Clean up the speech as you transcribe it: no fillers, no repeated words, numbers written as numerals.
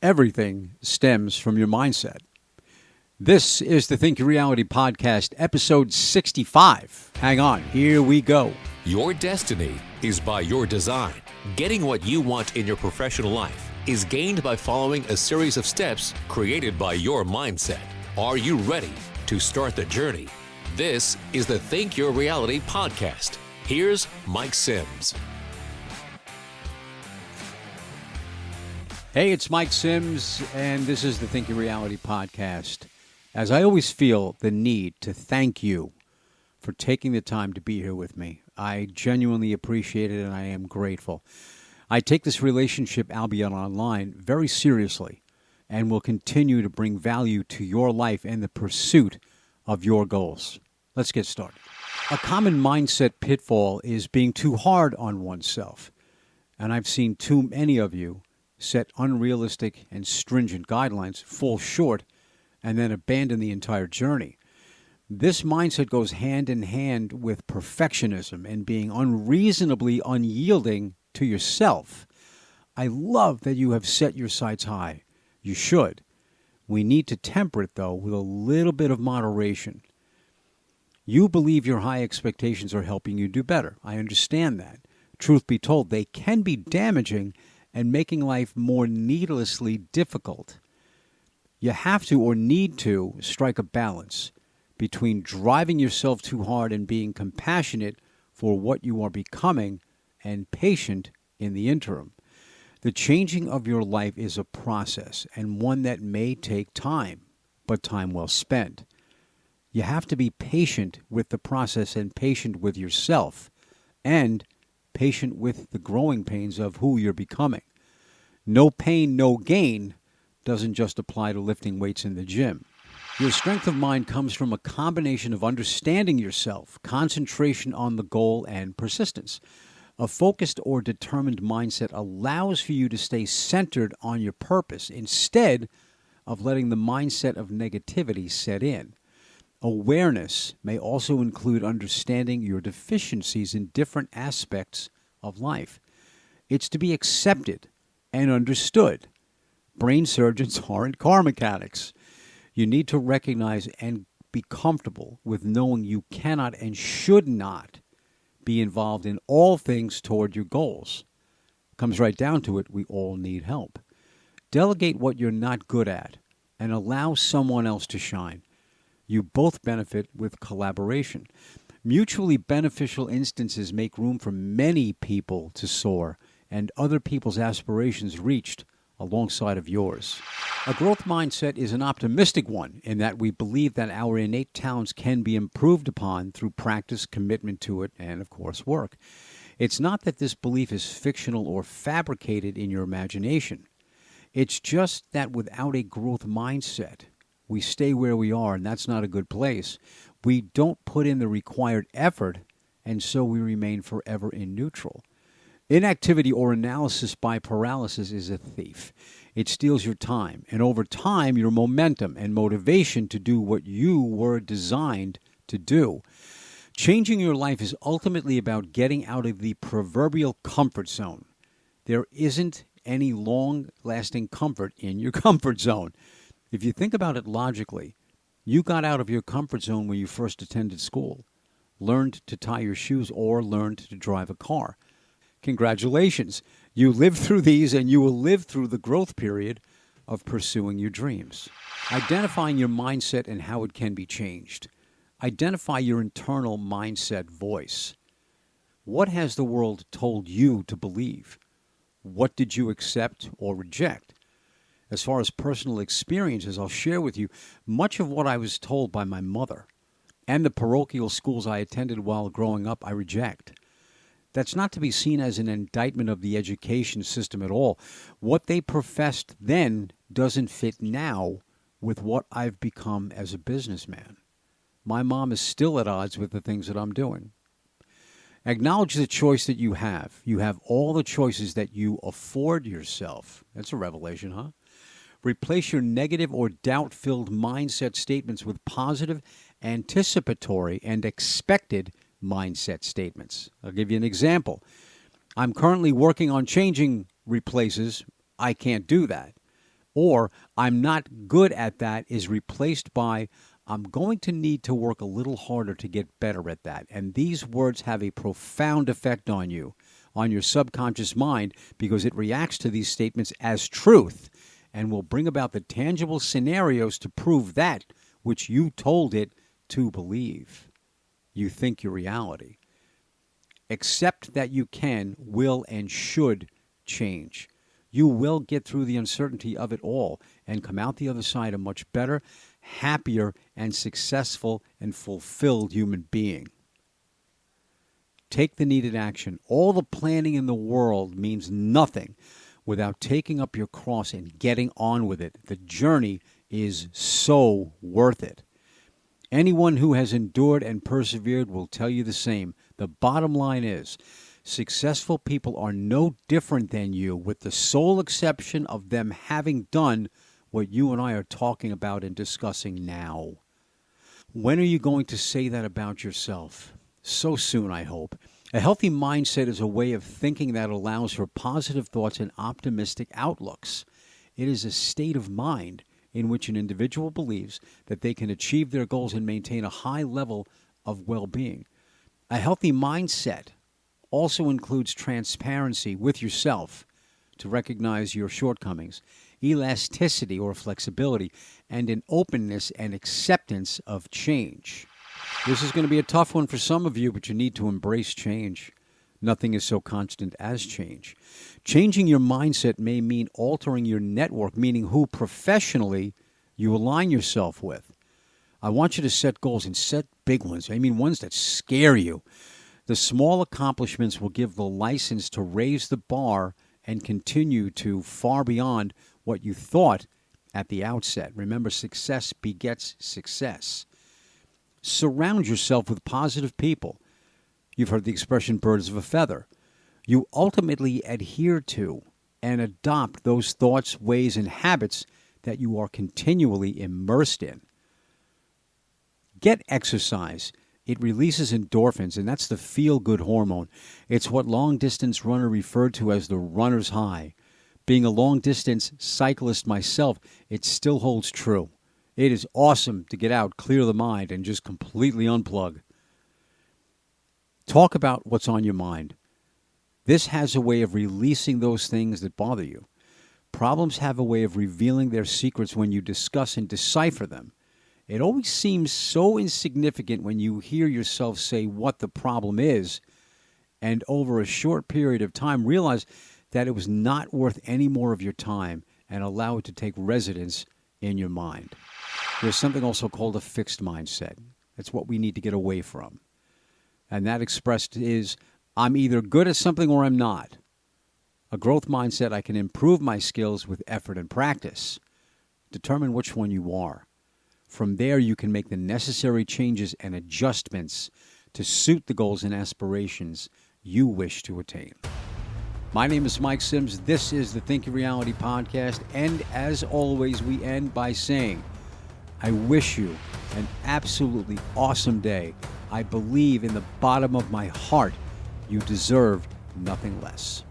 Everything stems from your mindset. This is the Think Your Reality Podcast, episode 65. Hang on, here we go. Your destiny is by your design. Getting what you want in your professional life is gained by following a series of steps created by your mindset. Are you ready to start the journey? This is the Think Your Reality Podcast. Here's Mike Sims. Hey, it's Mike Sims, and this is the Think Your Reality Podcast. As I always feel the need to thank you for taking the time to be here with me. I genuinely appreciate it, and I am grateful. I take this relationship, albeit online, very seriously, and will continue to bring value to your life and the pursuit of your goals. Let's get started. A common mindset pitfall is being too hard on oneself, and I've seen too many of you set unrealistic and stringent guidelines, fall short, and then abandon the entire journey. This mindset goes hand in hand with perfectionism and being unreasonably unyielding to yourself. I love that you have set your sights high. You should. We need to temper it, though, with a little bit of moderation. You believe your high expectations are helping you do better. I understand that. Truth be told, they can be damaging and making life more needlessly difficult. You have to or need to strike a balance between driving yourself too hard and being compassionate for what you are becoming and patient in the interim. The changing of your life is a process and one that may take time, but time well spent. You have to be patient with the process and patient with yourself and patient with the growing pains of who you're becoming. No pain, no gain doesn't just apply to lifting weights in the gym. Your strength of mind comes from a combination of understanding yourself, concentration on the goal, and persistence. A focused or determined mindset allows for you to stay centered on your purpose instead of letting the mindset of negativity set in. Awareness may also include understanding your deficiencies in different aspects of life. It's to be accepted and understood. Brain surgeons aren't car mechanics. You need to recognize and be comfortable with knowing you cannot and should not be involved in all things toward your goals. Comes right down to it, we all need help. Delegate what you're not good at and allow someone else to shine. You both benefit with collaboration. Mutually beneficial instances make room for many people to soar and other people's aspirations reached alongside of yours. A growth mindset is an optimistic one in that we believe that our innate talents can be improved upon through practice, commitment to it, and, of course, work. It's not that this belief is fictional or fabricated in your imagination. It's just that without a growth mindset, we stay where we are, and that's not a good place. We don't put in the required effort, and so we remain forever in neutral. Inactivity or analysis by paralysis is a thief. It steals your time, and over time, your momentum and motivation to do what you were designed to do. Changing your life is ultimately about getting out of the proverbial comfort zone. There isn't any long-lasting comfort in your comfort zone. If you think about it logically, you got out of your comfort zone when you first attended school, learned to tie your shoes, or learned to drive a car. Congratulations. You lived through these, and you will live through the growth period of pursuing your dreams. Identifying your mindset and how it can be changed. Identify your internal mindset voice. What has the world told you to believe? What did you accept or reject? As far as personal experiences, I'll share with you much of what I was told by my mother and the parochial schools I attended while growing up I reject. That's not to be seen as an indictment of the education system at all. What they professed then doesn't fit now with what I've become as a businessman. My mom is still at odds with the things that I'm doing. Acknowledge the choice that you have. You have all the choices that you afford yourself. That's a revelation, huh? Replace your negative or doubt-filled mindset statements with positive, anticipatory, and expected mindset statements. I'll give you an example. I'm currently working on changing replaces. I can't do that. Or I'm not good at that is replaced by I'm going to need to work a little harder to get better at that. And these words have a profound effect on you, on your subconscious mind, because it reacts to these statements as truth and will bring about the tangible scenarios to prove that which you told it to believe. You think your reality. Accept that you can, will, and should change. You will get through the uncertainty of it all and come out the other side a much better, happier, and successful and fulfilled human being. Take the needed action. All the planning in the world means nothing without taking up your cross and getting on with it. The journey is so worth it. Anyone who has endured and persevered will tell you the same. The bottom line is, successful people are no different than you, with the sole exception of them having done what you and I are talking about and discussing now. When are you going to say that about yourself? So soon, I hope. A healthy mindset is a way of thinking that allows for positive thoughts and optimistic outlooks. It is a state of mind in which an individual believes that they can achieve their goals and maintain a high level of well-being. A healthy mindset also includes transparency with yourself to recognize your shortcomings, elasticity or flexibility, and an openness and acceptance of change. This is going to be a tough one for some of you, but you need to embrace change. Nothing is so constant as change. Changing your mindset may mean altering your network, meaning who professionally you align yourself with. I want you to set goals and set big ones. I mean, ones that scare you. The small accomplishments will give the license to raise the bar and continue to far beyond what you thought at the outset. Remember, success begets success. Surround yourself with positive people. You've heard the expression birds of a feather. You ultimately adhere to and adopt those thoughts, ways, and habits that you are continually immersed in. Get exercise. It releases endorphins, and that's the feel-good hormone. It's what long-distance runner referred to as the runner's high. Being a long-distance cyclist myself, it still holds true. It is awesome to get out, clear the mind, and just completely unplug. Talk about what's on your mind. This has a way of releasing those things that bother you. Problems have a way of revealing their secrets when you discuss and decipher them. It always seems so insignificant when you hear yourself say what the problem is, and over a short period of time realize that it was not worth any more of your time and allow it to take residence in your mind. There's something also called a fixed mindset. That's what we need to get away from. And that expressed is, I'm either good at something or I'm not. A growth mindset, I can improve my skills with effort and practice. Determine which one you are. From there, you can make the necessary changes and adjustments to suit the goals and aspirations you wish to attain. My name is Mike Sims. This is the Think Your Reality podcast. And as always, we end by saying, I wish you an absolutely awesome day. I believe in the bottom of my heart you deserve nothing less.